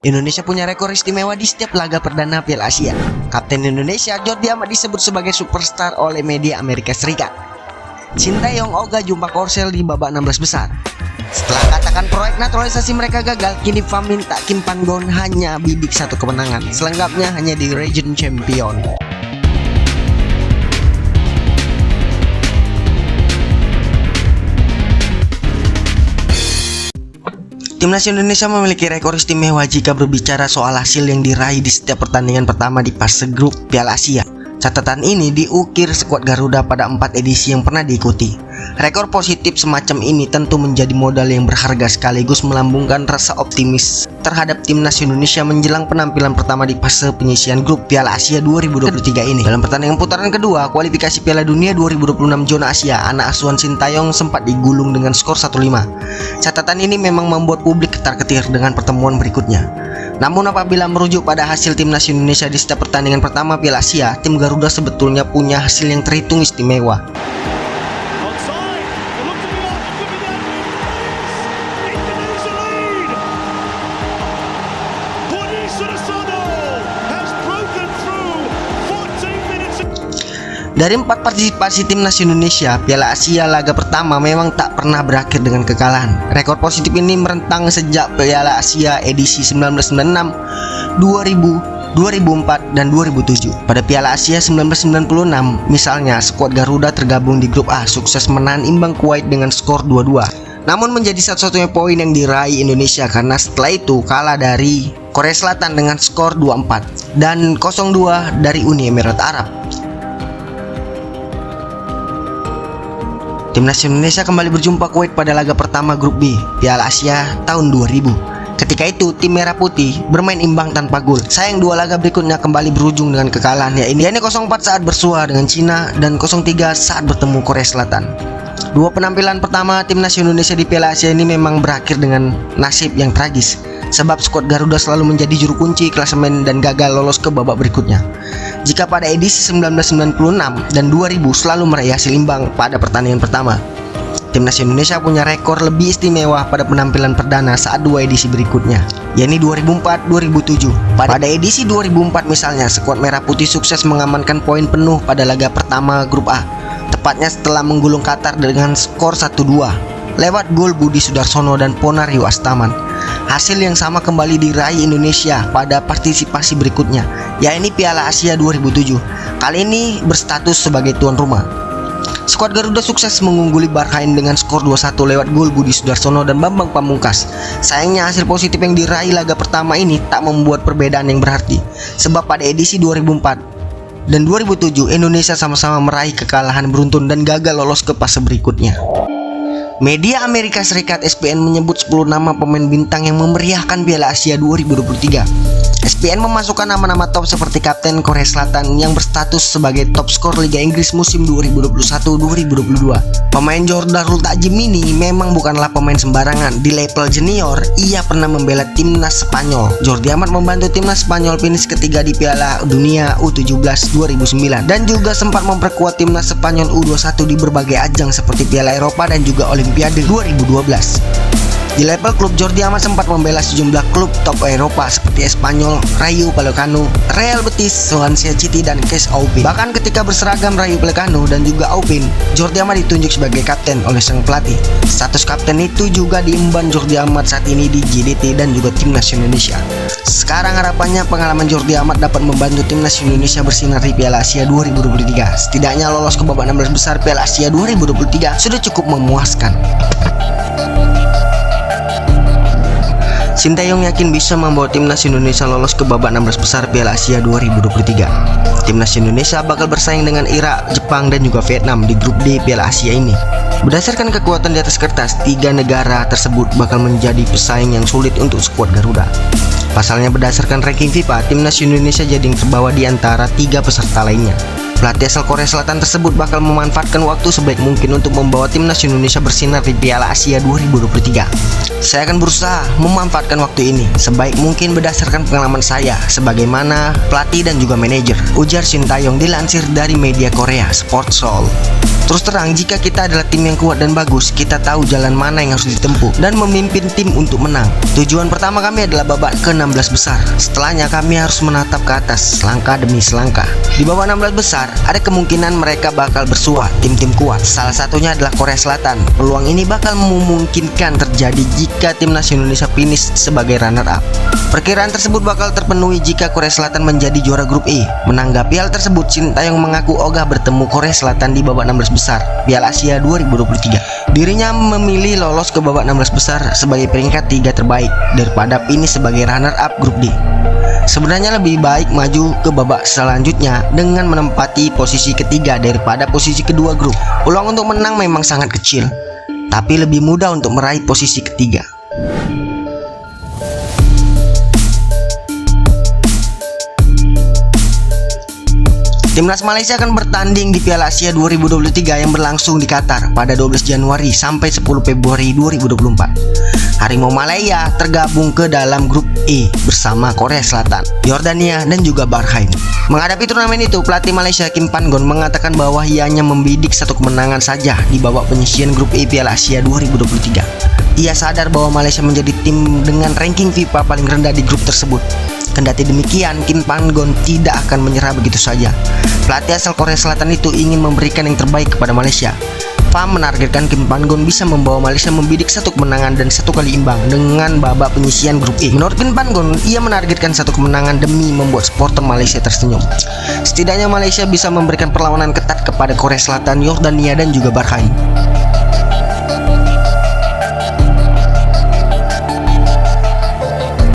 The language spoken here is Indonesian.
Indonesia punya rekor istimewa di setiap laga perdana Piala Asia. Kapten Indonesia Jordi Amat disebut sebagai superstar oleh media Amerika Serikat. Sintayong ogah jumpa Korsel di babak 16 besar. Setelah katakan proyek naturalisasi mereka gagal, kini FA minta Kim Panggon hanya bidik satu kemenangan. Selengkapnya hanya di Region Champion. Timnas Indonesia memiliki rekor istimewa jika berbicara soal hasil yang diraih di setiap pertandingan pertama di fase grup Piala Asia. Catatan ini diukir skuad Garuda pada 4 edisi yang pernah diikuti. Rekor positif semacam ini tentu menjadi modal yang berharga sekaligus melambungkan rasa optimis terhadap Timnas Indonesia menjelang penampilan pertama di fase penyisian grup Piala Asia 2023 ini. Dalam pertandingan putaran kedua kualifikasi Piala Dunia 2026 zona Asia, anak asuhan Sintayong sempat digulung dengan skor 1-5. Catatan ini memang membuat publik ketar-ketir dengan pertemuan berikutnya. Namun apabila merujuk pada hasil Timnas Indonesia di setiap pertandingan pertama Piala Asia, tim Garuda sebetulnya punya hasil yang terhitung istimewa. Dari 4 partisipasi Timnas Indonesia, Piala Asia laga pertama memang tak pernah berakhir dengan kekalahan. Rekor positif ini merentang sejak Piala Asia edisi 1996, 2000, 2004, dan 2007. Pada Piala Asia 1996, misalnya, skuad Garuda tergabung di grup A, sukses menahan imbang Kuwait dengan skor 2-2. Namun menjadi satu-satunya poin yang diraih Indonesia karena setelah itu kalah dari Korea Selatan dengan skor 2-4 dan 0-2 dari Uni Emirat Arab. Timnas Indonesia kembali berjumpa Kuwait pada laga pertama grup B Piala Asia tahun 2000. Ketika itu tim Merah Putih bermain imbang tanpa gol. Sayang dua laga berikutnya kembali berujung dengan kekalahan, yaitu 0-4 saat bersua dengan Cina dan 0-3 saat bertemu Korea Selatan. Dua penampilan pertama Timnas Indonesia di Piala Asia ini memang berakhir dengan nasib yang tragis, sebab skuad Garuda selalu menjadi juru kunci klasemen dan gagal lolos ke babak berikutnya. Jika pada edisi 1996 dan 2000 selalu meraih hasil imbang pada pertandingan pertama, Timnas Indonesia punya rekor lebih istimewa pada penampilan perdana saat dua edisi berikutnya, yakni 2004-2007. Pada edisi 2004 misalnya, skuad Merah Putih sukses mengamankan poin penuh pada laga pertama grup A, tepatnya setelah menggulung Qatar dengan skor 1-2 lewat gol Budi Sudarsono dan Ponario Astaman. Hasil yang sama kembali diraih Indonesia pada partisipasi berikutnya, yakni Piala Asia 2007. Kali ini berstatus sebagai tuan rumah. Skuad Garuda sukses mengungguli Bahrain dengan skor 2-1 lewat gol Budi Sudarsono dan Bambang Pamungkas. Sayangnya hasil positif yang diraih laga pertama ini tak membuat perbedaan yang berarti, sebab pada edisi 2004 dan 2007 Indonesia sama-sama meraih kekalahan beruntun dan gagal lolos ke fase berikutnya. Media Amerika Serikat SPN menyebut 10 nama pemain bintang yang memeriahkan Piala Asia 2023. SPN memasukkan nama-nama top seperti Kapten Korea Selatan yang berstatus sebagai top skor Liga Inggris musim 2021-2022. Pemain Jordarul Takjim ini memang bukanlah pemain sembarangan. Di level junior, ia pernah membela timnas Spanyol. Jordi Amat membantu timnas Spanyol finish ketiga di Piala Dunia U17 2009 dan juga sempat memperkuat timnas Spanyol U21 di berbagai ajang seperti Piala Eropa dan juga Olimpiade 2012. Di level klub, Jordi Amat sempat membela sejumlah klub top Eropa seperti Espanyol, Rayo Vallecano, Real Betis, Swansea City, dan KS Aupin. Bahkan ketika berseragam Rayo Vallecano dan juga Aupin, Jordi Amat ditunjuk sebagai kapten oleh sang pelatih. Status kapten itu juga diemban Jordi Amat saat ini di JDT dan juga Timnas Indonesia. Sekarang harapannya pengalaman Jordi Amat dapat membantu Timnas Indonesia bersinar di Piala Asia 2023. Setidaknya lolos ke babak 16 besar Piala Asia 2023 sudah cukup memuaskan. Sintayong yakin bisa membawa Timnas Indonesia lolos ke babak 16 besar Piala Asia 2023. Timnas Indonesia bakal bersaing dengan Irak, Jepang, dan juga Vietnam di grup D Piala Asia ini. Berdasarkan kekuatan di atas kertas, 3 negara tersebut bakal menjadi pesaing yang sulit untuk skuad Garuda. Pasalnya berdasarkan ranking FIFA, Timnas Indonesia jadi yang terbawa di antara 3 peserta lainnya. Pelatih asal Korea Selatan tersebut bakal memanfaatkan waktu sebaik mungkin untuk membawa Timnas Indonesia bersinar di Piala Asia 2023. Saya akan berusaha memanfaatkan waktu ini sebaik mungkin berdasarkan pengalaman saya sebagaimana pelatih dan juga manajer, ujar Sintayong dilansir dari media Korea Sports Seoul. Terus terang, jika kita adalah tim yang kuat dan bagus, kita tahu jalan mana yang harus ditempuh dan memimpin tim untuk menang. Tujuan pertama kami adalah babak ke-16 besar. Setelahnya kami harus menatap ke atas, selangkah demi selangkah. Di babak 16 besar, ada kemungkinan mereka bakal bersua tim-tim kuat. Salah satunya adalah Korea Selatan. Peluang ini bakal memungkinkan terjadi jika timnas Indonesia finish sebagai runner up. Perkiraan tersebut bakal terpenuhi jika Korea Selatan menjadi juara grup E. Menanggapi hal tersebut, Sintayong mengaku ogah bertemu Korea Selatan di babak 16 besar Piala Asia 2023. Dirinya memilih lolos ke babak 16 besar sebagai peringkat 3 terbaik daripada finish sebagai runner up grup D. Sebenarnya lebih baik maju ke babak selanjutnya dengan menempati posisi ketiga daripada posisi kedua grup. Peluang untuk menang memang sangat kecil, tapi lebih mudah untuk meraih posisi ketiga. Timnas Malaysia akan bertanding di Piala Asia 2023 yang berlangsung di Qatar pada 12 Januari sampai 10 Februari 2024. Harimau Malaya tergabung ke dalam grup E bersama Korea Selatan, Yordania, dan juga Bahrain. Menghadapi turnamen itu, pelatih Malaysia Kim Pan-gon mengatakan bahwa ia hanya membidik satu kemenangan saja di babak penyisian grup E Piala Asia 2023. Ia sadar bahwa Malaysia menjadi tim dengan ranking FIFA paling rendah di grup tersebut. Kendati demikian, Kim Pan-gon tidak akan menyerah begitu saja. Pelatih asal Korea Selatan itu ingin memberikan yang terbaik kepada Malaysia. Fam menargetkan Kim Pan-gon bisa membawa Malaysia membidik satu kemenangan dan satu kali imbang dengan babak penyisian grup E. Menurut Kim Pan-gon, ia menargetkan satu kemenangan demi membuat supporter Malaysia tersenyum. Setidaknya Malaysia bisa memberikan perlawanan ketat kepada Korea Selatan, Yordania, dan juga Bahrain.